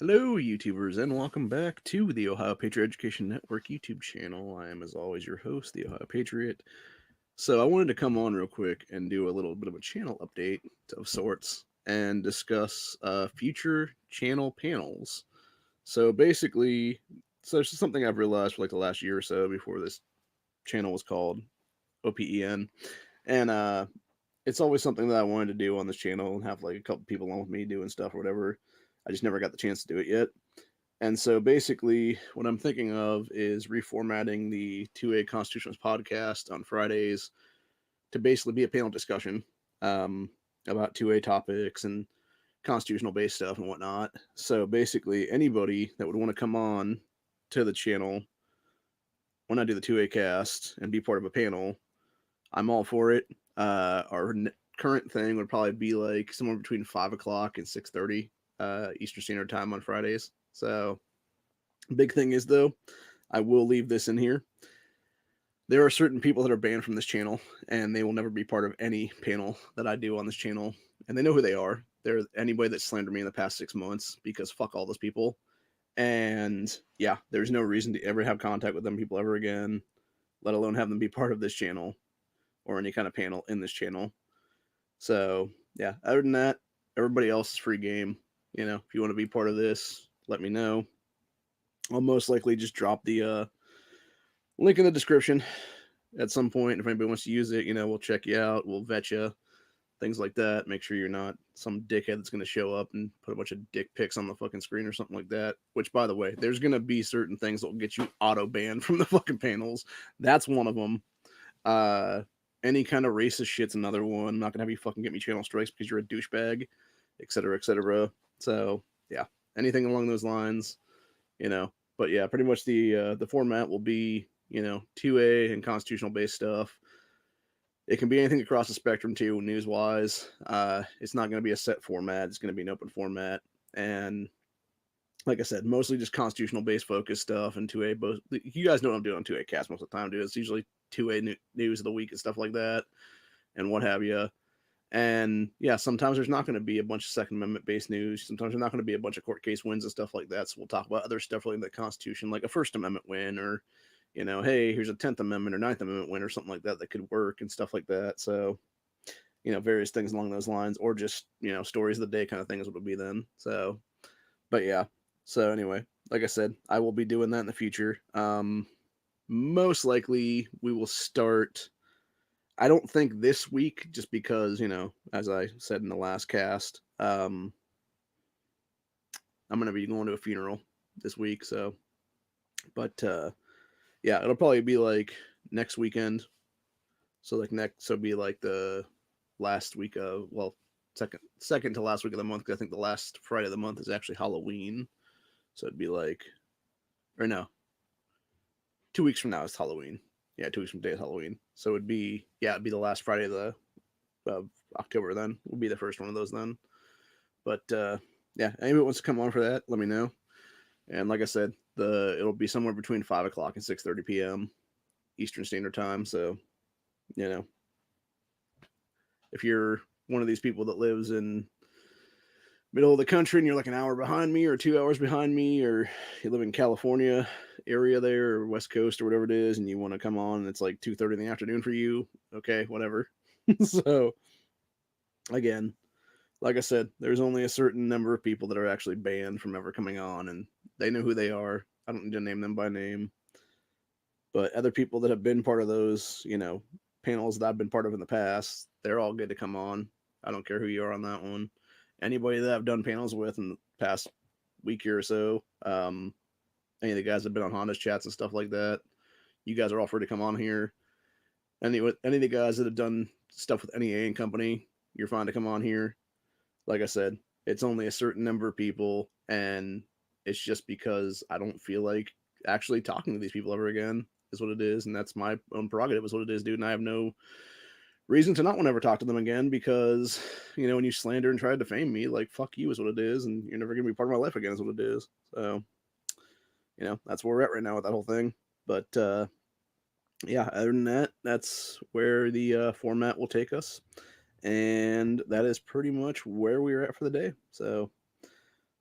Hello, YouTubers, and welcome back to the Ohio Patriot Education Network YouTube channel. I am, as always, your host, the Ohio Patriot. So, I wanted to come on real quick and do a little bit of a channel update of sorts and discuss future channel panels. So, basically, this is something I've realized for like the last year or so before this channel was called OPEN. And it's always something that I wanted to do on this channel and have like a couple people on with me doing stuff or whatever. I just never got the chance to do it yet. And so basically, what I'm thinking of is reformatting the 2A Constitutionalist podcast on Fridays to basically be a panel discussion um, about 2A topics and constitutional based stuff and whatnot. So basically, anybody that would want to come on to the channel when I do the 2A cast and be part of a panel, I'm all for it. Our current thing would probably be like somewhere between 5 o'clock and 6:30 Eastern Standard Time on Fridays. So big thing is though, I will leave this in here. There are certain people that are banned from this channel, and they will never be part of any panel that I do on this channel. And they know who they are. They're anybody that slandered me in the past 6 months because fuck all those people. And yeah, there's no reason to ever have contact with them people ever again, let alone have them be part of this channel or any kind of panel in this channel. So yeah, other than that, everybody else is free game. You know, if you want to be part of this, let me know. I'll most likely just drop the link in the description at some point. If anybody wants to use it, we'll check you out, we'll vet you, things like that. Make sure you're not some dickhead that's going to show up and put a bunch of dick pics on the fucking screen or something like that. Which, by the way, there's going to be certain things that will get you auto banned from the fucking panels. That's one of them. Uh, any kind of racist shit's another one. I'm not gonna have you fucking get me channel strikes because you're a douchebag, etc., etc. So yeah, anything along those lines, you know. But yeah, pretty much the format will be 2A and constitutional based stuff. It can be anything across the spectrum too, news wise. It's not going to be a set format. It's going to be an open format, and like I said, mostly just constitutional based focus stuff and 2A. Both you guys know what I'm doing on 2A cast most of the time, dude. It's usually 2A news of the week and stuff like that, and what have you. And yeah, sometimes there's not going to be a bunch of Second Amendment based news. Sometimes there's not going to be a bunch of court case wins and stuff like that. So we'll talk about other stuff like the Constitution, like a First Amendment win, or hey, here's a 10th Amendment or Ninth Amendment win or something like that that could work and stuff like that. So various things along those lines, or just stories of the day kind of thing is what it'll be then. So, but yeah. So anyway, like I said, I will be doing that in the future. Most likely we will start. I don't think this week, just because as I said in the last cast, I'm gonna be going to a funeral this week. So, but yeah, it'll probably be like next weekend. So like next, so be like the last week of second to last week of the month. 'Cause I think the last Friday of the month is actually Halloween. So it'd be like, or no, 2 weeks from now is Halloween. Yeah, 2 weeks from today is Halloween. So it'd be the last Friday of October. Then will be the first one of those then. But yeah, anybody wants to come on for that, let me know. And like I said, it'll be somewhere between 5 o'clock and 6:30 p.m. Eastern Standard Time. So you know, if you're one of these people that lives in middle of the country and you're like an hour behind me or 2 hours behind me, or you live in California area there or West Coast or whatever it is, and you want to come on and it's like 2:30 in the afternoon for you, okay, whatever. So again, like I said, there's only a certain number of people that are actually banned from ever coming on, and they know who they are. I don't need to name them by name, but other people that have been part of those, panels that I've been part of in the past, they're all good to come on. I don't care who you are on that one. Anybody that I've done panels with in the past week here or so, any of the guys that have been on Honda's chats and stuff like that, you guys are all free to come on here. Any of the guys that have done stuff with NEA and company, you're fine to come on here. Like I said, it's only a certain number of people, and it's just because I don't feel like actually talking to these people ever again is what it is, and that's my own prerogative is what it is, dude. And I have no reason to not want to ever talk to them again because when you slander and try to defame me, like fuck you is what it is, and you're never gonna be part of my life again is what it is. So that's where we're at right now with that whole thing. But yeah, other than that, that's where the format will take us. And that is pretty much where we're at for the day. So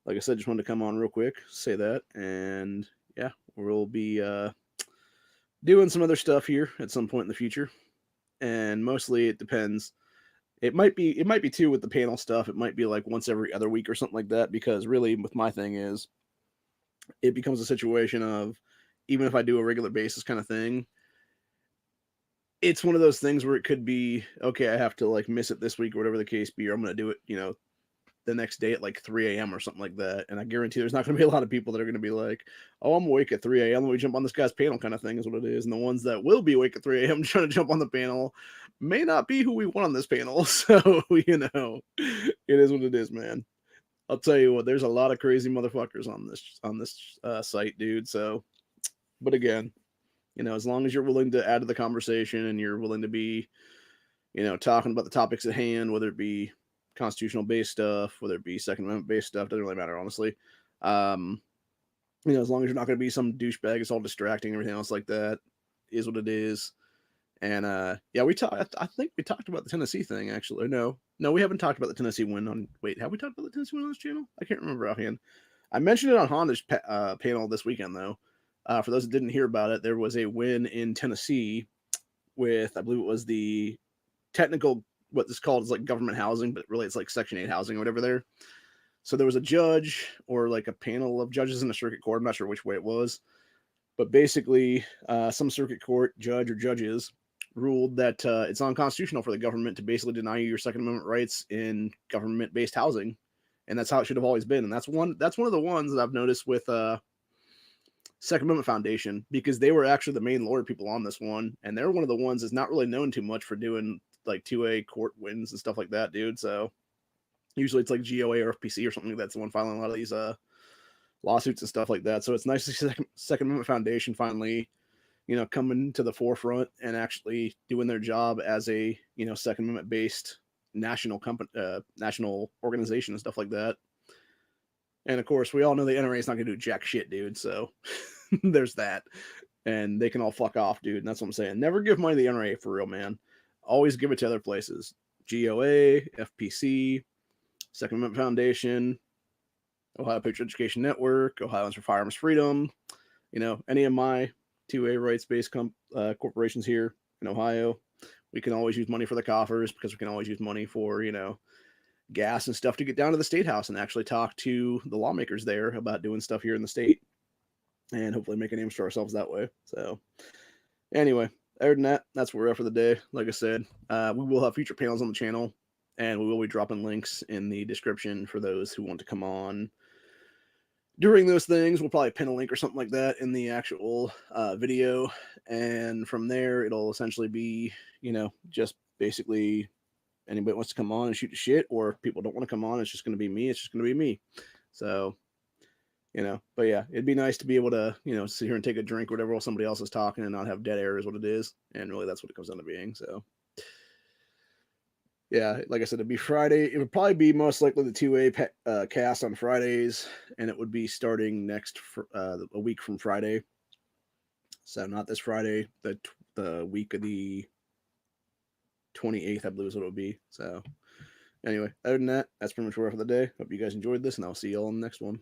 like I said, just wanted to come on real quick, say that, and yeah, we'll be doing some other stuff here at some point in the future, and mostly it depends. It might be too with the panel stuff. It might be like once every other week or something like that. Because really, with my thing is, it becomes a situation of even if I do a regular basis kind of thing, it's one of those things where it could be okay. I have to like miss it this week or whatever the case be, or I'm going to do it, the next day at like 3 a.m. or something like that. And I guarantee there's not going to be a lot of people that are going to be like, oh, I'm awake at 3 a.m. Let me jump on this guy's panel kind of thing is what it is. And the ones that will be awake at 3 a.m. trying to jump on the panel may not be who we want on this panel. So, it is what it is, man. I'll tell you what, there's a lot of crazy motherfuckers on this site, dude. So, but again, as long as you're willing to add to the conversation and you're willing to be, talking about the topics at hand, whether it be constitutional based stuff, whether it be Second Amendment based stuff, doesn't really matter, honestly. As long as you're not going to be some douchebag, it's all distracting, everything else like that is what it is. And yeah, I think we talked about the Tennessee thing actually. No, we haven't talked about the Tennessee win on. Wait, have we talked about the Tennessee win on this channel? I can't remember offhand. I mentioned it on Honda's panel this weekend though. For those that didn't hear about it, there was a win in Tennessee with, I believe it was the technical, what this called is like government housing, but really it's like Section 8 housing or whatever there. So there was a judge or like a panel of judges in the circuit court. I'm not sure which way it was, but basically some circuit court judge or judges ruled that it's unconstitutional for the government to basically deny you your Second Amendment rights in government-based housing, and that's how it should have always been. And that's one of the ones that I've noticed with Second Amendment Foundation, because they were actually the main lawyer people on this one, and they're one of the ones that's not really known too much for doing like 2A court wins and stuff like that, dude. So usually it's like GOA or FPC or something like that's the one filing a lot of these lawsuits and stuff like that. So it's nice to see Second Amendment Foundation finally, coming to the forefront and actually doing their job as a, Second Amendment based national company, national organization and stuff like that. And of course, we all know the NRA is not going to do jack shit, dude. So there's that. And they can all fuck off, dude. And that's what I'm saying. Never give money to the NRA for real, man. Always give it to other places. GOA, FPC, Second Amendment Foundation, Ohio Patriot Education Network, Ohioans for Firearms Freedom, any of my 2A rights-based corporations here in Ohio. We can always use money for the coffers because we can always use money for, gas and stuff to get down to the state house and actually talk to the lawmakers there about doing stuff here in the state and hopefully make a name for ourselves that way. So anyway, other than that, that's where we're at for the day. Like I said, we will have future panels on the channel, and we will be dropping links in the description for those who want to come on during those things. We'll probably pin a link or something like that in the actual video, and from there it'll essentially be, just basically anybody wants to come on and shoot the shit, or if people don't want to come on, it's just going to be me. It's just going to be me. So, but yeah, it'd be nice to be able to, sit here and take a drink, or whatever, while somebody else is talking and not have dead air is what it is. And really that's what it comes down to being. So yeah, like I said, it'd be Friday. It would probably be most likely the 2A cast on Fridays, and it would be starting a week from Friday. So not this Friday, the week of the 28th, I believe is what it would be. So anyway, other than that, that's pretty much where we're for the day. Hope you guys enjoyed this, and I'll see you all in the next one.